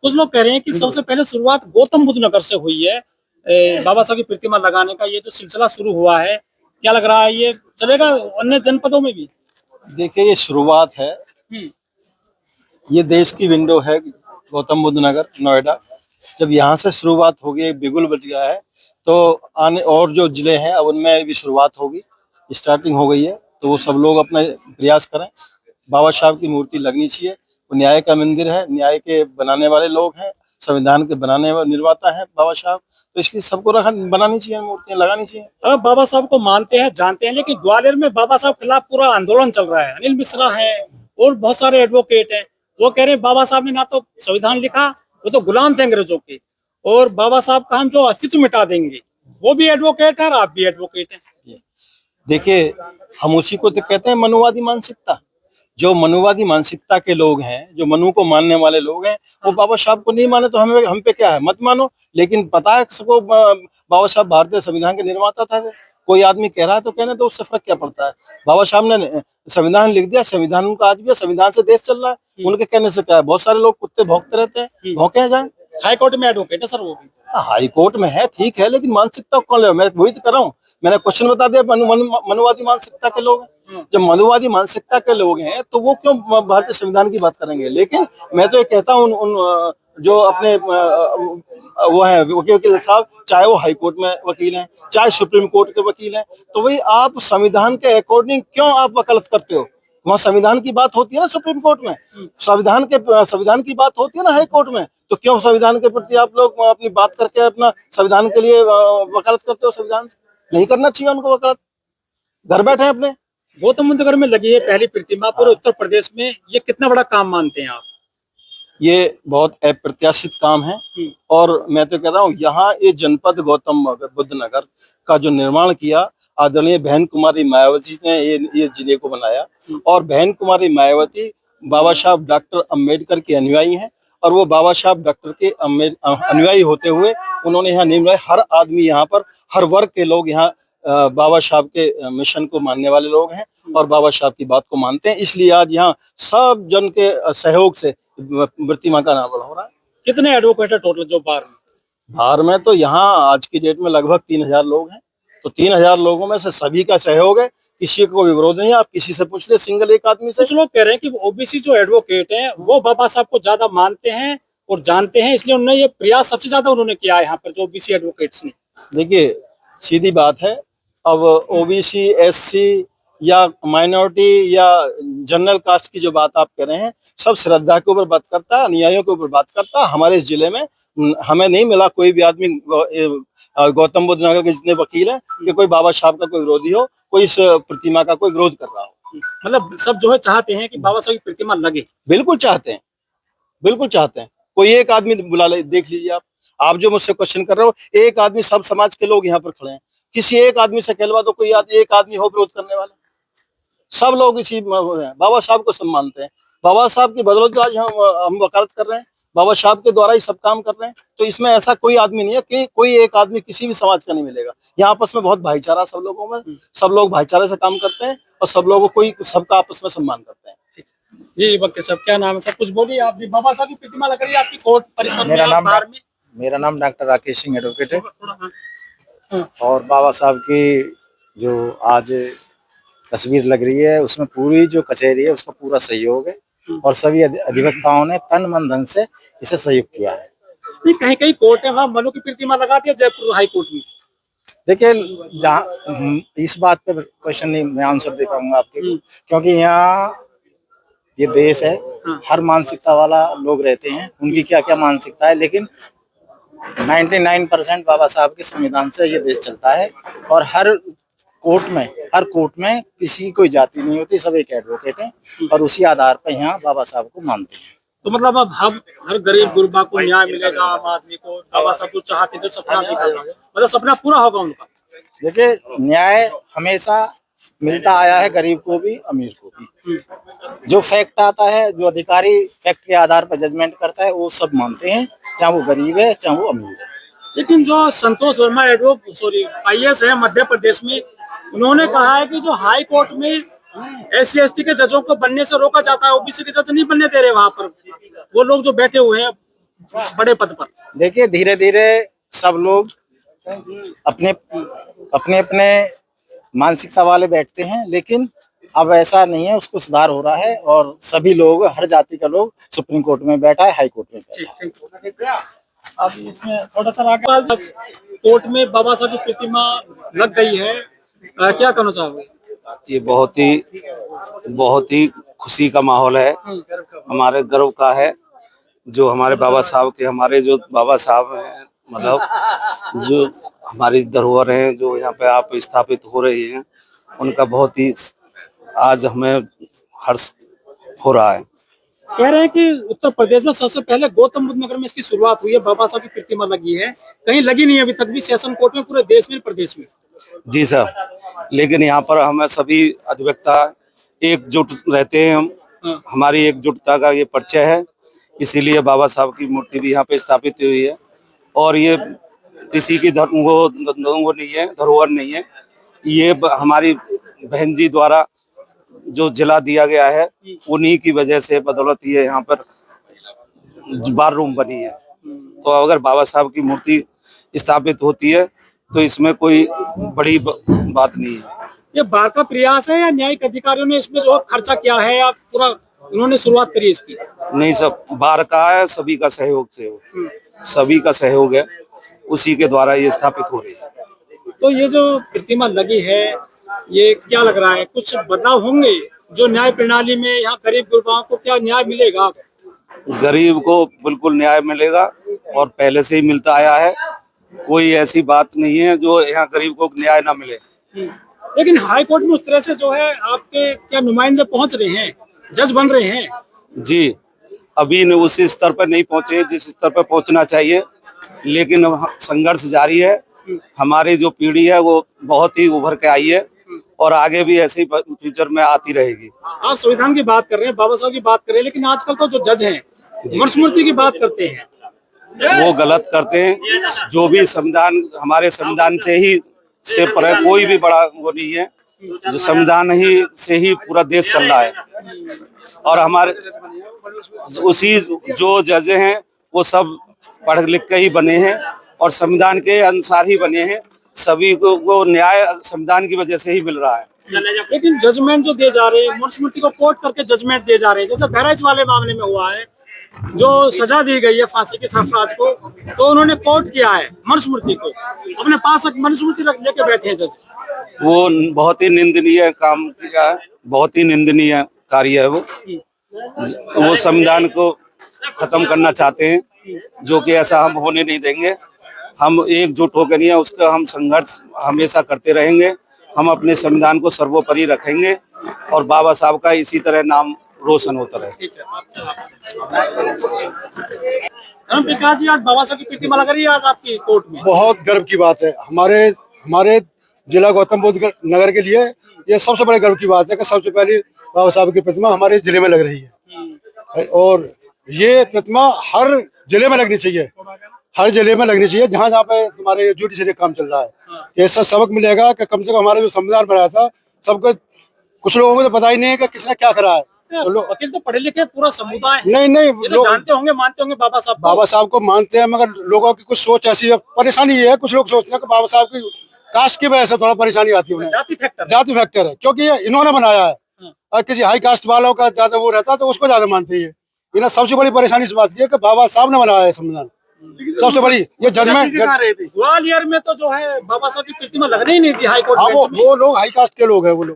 कुछ लोग कह रहे हैं कि सबसे पहले शुरुआत गौतम बुद्ध नगर से हुई है, बाबा साहब की प्रतिमा लगाने का ये जो सिलसिला शुरू हुआ है, क्या लग रहा है ये चलेगा अन्य जनपदों में भी? देखिए, ये शुरुआत है। हम्म। ये देश की विंडो है, गौतम बुद्ध नगर नोएडा। जब यहाँ से शुरुआत होगी, एक बिगुल बज गया है, तो आने और जो जिले हैं अब उनमें भी शुरुआत होगी, स्टार्टिंग हो गई है। तो वो सब लोग अपना प्रयास करें। बाबा साहब की मूर्ति लगनी चाहिए। वो न्याय का मंदिर है, न्याय के बनाने वाले लोग हैं, संविधान के बनाने वाले निर्माता है बाबा साहब। तो इसलिए सबको बनानी चाहिए, मूर्तियां लगानी चाहिए। अब बाबा साहब को मानते हैं, जानते हैं, लेकिन ग्वालियर में बाबा साहब के खिलाफ पूरा आंदोलन चल रहा है। अनिल मिश्रा है और बहुत सारे एडवोकेट हैं, वो कह रहे हैं बाबा साहब ने ना तो संविधान लिखा, वो तो गुलाम थे अंग्रेजों के, और बाबा साहब का हम जो अस्तित्व मिटा देंगे। वो भी एडवोकेट है और आप भी एडवोकेट हैं। देखिए, हम उसी को तो कहते हैं मनुवादी मानसिकता। जो मनुवादी मानसिकता के लोग हैं, जो मनु को मानने वाले लोग हैं, वो बाबा साहब को नहीं माने तो हम पे क्या है, मत मानो। लेकिन पता है सबको, बाबा साहब भारतीय संविधान के निर्माता था। कोई आदमी कह रहा है तो कहने तो उससे फर्क क्या पड़ता है। बाबा साहब ने संविधान लिख दिया, संविधान उनका आज भी है, संविधान से देश चल रहा है। उनके कहने से क्या है, बहुत सारे लोग कुत्ते भौंकते रहते हैं, भौंके जाए। हाई कोर्ट में एडवोकेट है सर वो भी। हाई कोर्ट में है, ठीक है, लेकिन मानसिकता कौन ले? मैं वही तो कर रहा हूँ। मैंने क्वेश्चन बता दिया, मनुवादी मानसिकता के लोग हैं। जब मनुवादी मानसिकता के लोग हैं तो वो क्यों भारतीय संविधान की बात करेंगे? लेकिन मैं तो ये कहता हूँ, उन जो अपने वो है वकील साहब, चाहे वो हाई कोर्ट में वकील हैं, चाहे सुप्रीम कोर्ट के वकील हैं, तो वही आप संविधान के अकॉर्डिंग क्यों आप वकालत करते हो? वहाँ संविधान की बात होती है ना सुप्रीम कोर्ट में, संविधान की बात होती है ना हाई कोर्ट में। तो क्यों संविधान के प्रति आप लोग अपनी बात करके अपना संविधान के लिए वकालत करते हो? संविधान नहीं करना चाहिए उनको वकालत, घर बैठे अपने। गौतम बुद्ध नगर में लगी है पहली प्रतिमा पूरे उत्तर प्रदेश में, ये कितना बड़ा काम मानते हैं आप? ये बहुत अप्रत्याशित काम है। और मैं तो कह रहा हूँ, यहाँ ये जनपद गौतम बुद्ध नगर का जो निर्माण किया, आदरणीय बहन कुमारी मायावती ने ये जिले को बनाया। और बहन कुमारी मायावती बाबा साहब डॉक्टर अम्बेडकर की अनुयायी हैं, और वो बाबा साहब डॉक्टर के अनुयायी होते हुए उन्होंने यहाँ निर्णय, हर आदमी यहाँ पर, हर वर्ग के लोग यहाँ बाबा साहब के मिशन को मानने वाले लोग हैं और बाबा साहब की बात को मानते हैं। इसलिए आज यहाँ सब जन के सहयोग से प्रतिमा का अनावरण हो रहा है। कितने एडवोकेट है टोटल जो बाहर में? तो यहाँ आज की डेट में लगभग 3000 लोग हैं। तो 3000 लोगों में से सभी का सहयोग है, किसी को विरोध नहीं है। आप किसी से पूछ ले, सिंगल एक आदमी से। कुछ लोग कह रहे हैं कि ओबीसी जो एडवोकेट हैं वो बाबा साहब को ज्यादा मानते हैं और जानते हैं, इसलिए उन्होंने ये प्रयास सबसे ज्यादा उन्होंने किया है यहाँ पर जो ओबीसी एडवोकेट्स ने। देखिए, सीधी बात है, अब ओबीसी, एससी या माइनॉरिटी या जनरल कास्ट की जो बात आप कह रहे हैं, सब श्रद्धा के ऊपर बात करता है, अनुयायियों के ऊपर बात करता है। हमारे इस जिले में हमें नहीं मिला कोई भी आदमी, गौतम बुद्ध नगर के जितने वकील हैं, कि कोई बाबा साहब का कोई विरोधी हो, कोई इस प्रतिमा का कोई विरोध कर रहा हो। मतलब सब जो है चाहते हैं कि बाबा साहब की प्रतिमा लगे। बिल्कुल चाहते हैं, बिल्कुल चाहते हैं। कोई एक आदमी बुला ले, देख लीजिए आप जो मुझसे क्वेश्चन कर रहे हो, एक आदमी, सब समाज के लोग यहाँ पर खड़े हैं। किसी एक आदमी से कहलवा दो, कोई एक आदमी हो विरोध करने वाला? सब लोग इसी बाबा साहब को सम्मानते हैं। बाबा साहब की बदौलत आज हम वकालत कर रहे हैं, बाबा साहब के द्वारा ही सब काम कर रहे हैं। तो इसमें ऐसा कोई आदमी नहीं है कि कोई एक आदमी किसी भी समाज का नहीं मिलेगा। यहाँ आपस में बहुत भाईचारा सब लोगों में, सब लोग भाईचारे से काम करते हैं और सब लोगों को सबका आपस में सम्मान करते हैं। जी वकील साहब, क्या नाम है सर? कुछ बोलिए आप भी। बाबा साहब की प्रतिमा लग रही है आपकी कोर्ट परिसर में। मेरा नाम डॉक्टर राकेश सिंह एडवोकेट है। और बाबा साहब की जो आज तस्वीर लग रही है, उसमें पूरी जो कचहरी है उसका पूरा सहयोग है और सभी अधिवक्ताओं ने तन मन धन से इसे सहयोग किया है। नहीं, कहीं कहीं कोर्ट है वहाँ मनु की प्रतिमा लगा दिया, जयपुर हाई कोर्ट में। देखिए, जहाँ इस बात पे क्वेश्चन नहीं मैं आंसर दे पाऊंगा आपके, क्योंकि यहाँ ये देश है, हर मानसिकता वाला लोग रहते हैं, उनकी क्या क्या मानसिकता है। लेकिन 99% बाबा साहब के संविधान से ये देश चलता है। और हर कोर्ट में किसी की कोई जाति नहीं होती, सब एक एडवोकेट हैं और उसी आधार पर यहाँ बाबा साहब को मानते हैं। तो मतलब अब हम हर गरीब गुरबा को न्याय मिलेगा, आम आदमी को बाबा साहब को चाहते तो सपना देखा, मतलब सपना पूरा होगा उनका। देखिए, न्याय हमेशा मिलता आया है, गरीब को भी अमीर को भी। जो फैक्ट आता है, जो अधिकारी फैक्ट के आधार पर जजमेंट करता है, वो सब मानते हैं, चाहे वो गरीब है चाहे वो अमीर है। लेकिन जो संतोष वर्मा IAS है मध्य प्रदेश में, उन्होंने कहा है कि जो हाई कोर्ट में SC/ST के जजों को बनने से रोका जाता है, ओबीसी के जज नहीं बनने दे रहे वहां पर। वो लोग जो बैठे हुए हैं बड़े पद पर? देखिए धीरे धीरे सब लोग अपने अपने अपने मानसिकता वाले बैठते हैं, लेकिन अब ऐसा नहीं है, उसको सुधार हो रहा है और सभी लोग, हर जाति का लोग सुप्रीम कोर्ट में बैठा है, हाई कोर्ट में बैठा है। अब इसमें थोड़ा सा आगे कोर्ट में बाबा साहब की प्रतिमा लग गई है, क्या कहना चाहोगे? ये बहुत ही खुशी का माहौल है, हमारे गर्व का है। जो हमारे बाबा साहब के, हमारे जो बाबा साहब हैं, मतलब जो हमारी धरोहर हैं, जो यहाँ पे आप स्थापित हो रही हैं, उनका बहुत ही आज हमें हर्ष हो रहा है। कह रहे हैं कि उत्तर प्रदेश में सबसे पहले गौतम बुद्ध नगर में इसकी शुरुआत हुई है, बाबा साहब की प्रतिमा लगी है, कहीं लगी नहीं है अभी तक भी सेशन कोर्ट में, पूरे देश में, प्रदेश में। जी सर, लेकिन यहाँ पर हमें सभी अधिवक्ता एकजुट रहते हैं, हम हमारी एकजुटता का ये परिचय है, इसीलिए बाबा साहब की मूर्ति भी यहाँ पे स्थापित हुई है। और ये किसी की वो नहीं है, धरोहर नहीं है, ये हमारी बहन जी द्वारा जो जिला दिया गया है, उन्हीं की वजह से बदौलत ये यहाँ पर बार रूम बनी है। तो अगर बाबा साहब की मूर्ति स्थापित होती है तो इसमें कोई बड़ी बात नहीं है। ये बार का प्रयास है या न्यायिक अधिकारियों ने इसमें जो खर्चा किया है या पूरा उन्होंने शुरुआत करी इसकी? नहीं, सब बार का है, सभी का सहयोग से, सभी का सहयोग है, उसी के द्वारा ये स्थापित हो रही है। तो ये जो प्रतिमा लगी है, ये क्या लग रहा है, कुछ बदलाव होंगे जो न्याय प्रणाली में? यहाँ गरीब गुरबाओं को क्या न्याय मिलेगा? गरीब को बिल्कुल न्याय मिलेगा और पहले से ही मिलता आया है, कोई ऐसी बात नहीं है जो यहाँ गरीब को न्याय ना मिले। लेकिन हाई कोर्ट में उस तरह से जो है आपके क्या नुमाइंदे पहुंच रहे हैं, जज बन रहे हैं? जी, अभी उस स्तर पर नहीं पहुंचे जिस स्तर पर पहुंचना चाहिए, लेकिन संघर्ष जारी है। हमारी जो पीढ़ी है वो बहुत ही उभर के आई है और आगे भी ऐसे ही फ्यूचर में आती रहेगी। आप संविधान की बात कर रहे हैं, बाबा साहब की बात कर रहे हैं, लेकिन आजकल तो जो जज हैं मनुस्मृति की बात करते हैं, वो गलत करते हैं। जो भी संविधान, हमारे संविधान से पर कोई भी बड़ा वो नहीं है, जो संविधान ही से ही पूरा देश चल रहा है। और हमारे उसी जो जज हैं वो सब पढ़ लिख के ही बने हैं और संविधान के अनुसार ही बने हैं, सभी को न्याय संविधान की वजह से ही मिल रहा है। लेकिन जजमेंट जो दे जा रहे हैं, मनुस्मृति को कोट करके जजमेंट दे जा रहे हैं, जैसे बहराइच वाले मामले में हुआ है, जो सजा दी गई है फांसी के सरफराज को, तो उन्होंने कोट किया है मनुस्मृति को, अपने पास एक मनुस्मृति लेके बैठे हैं जज। वो बहुत ही निंदनीय काम किया है, बहुत ही निंदनीय कार्य है वो संविधान को खत्म करना चाहते हैं, जो कि ऐसा हम होने नहीं देंगे। हम एकजुट होकर नहीं है, उसका हम संघर्ष हमेशा करते रहेंगे। हम अपने संविधान को सर्वोपरि रखेंगे और बाबा साहब का इसी तरह नाम रोशन होता रहे। प्रकाश जी, आज बाबा साहब की प्रतिमा लग रही है आज आपकी कोर्ट में, बहुत गर्व की बात है। हमारे जिला गौतम बुद्ध नगर के लिए ये सबसे बड़े गर्व की बात है कि सबसे पहले बाबा साहब की प्रतिमा हमारे जिले में लग रही है और ये प्रतिमा हर जिले में लगनी चाहिए, हर जिले में लगनी चाहिए जहाँ जहाँ पे तुम्हारे जुडिशरी काम चल रहा है। ऐसा सबक मिलेगा कि कम से कम हमारा जो संविधान बनाया था सबको, कुछ लोगों को तो पता ही नहीं है कि किसने क्या करा है। वकील तो पढ़े लिखे पूरा समुदाय है। नहीं, लोग जानते होंगे, मानते होंगे बाबा साहब को मानते हैं, मगर लोगों की कुछ सोच ऐसी है, परेशानी ये है, कुछ लोग सोचते हैं कि बाबा साहब की कास्ट की वजह से थोड़ा परेशानी आती है, जाति फैक्टर है, क्योंकि ये इन्होंने बनाया है और किसी हाई कास्ट वालों का ज्यादा वो रहता है तो उसको ज्यादा मानते हैं। इन्हें सबसे बड़ी परेशानी इस बात की है कि बाबा साहब ने बनाया है संविधान, सबसे बड़ी ये जजमेंट। ग्वालियर में तो जो है बाबा साहब की प्रतिमा लगने ही नहीं थी हाई कोर्ट। वो लोग हाई कास्ट के लोग हैं, वो लोग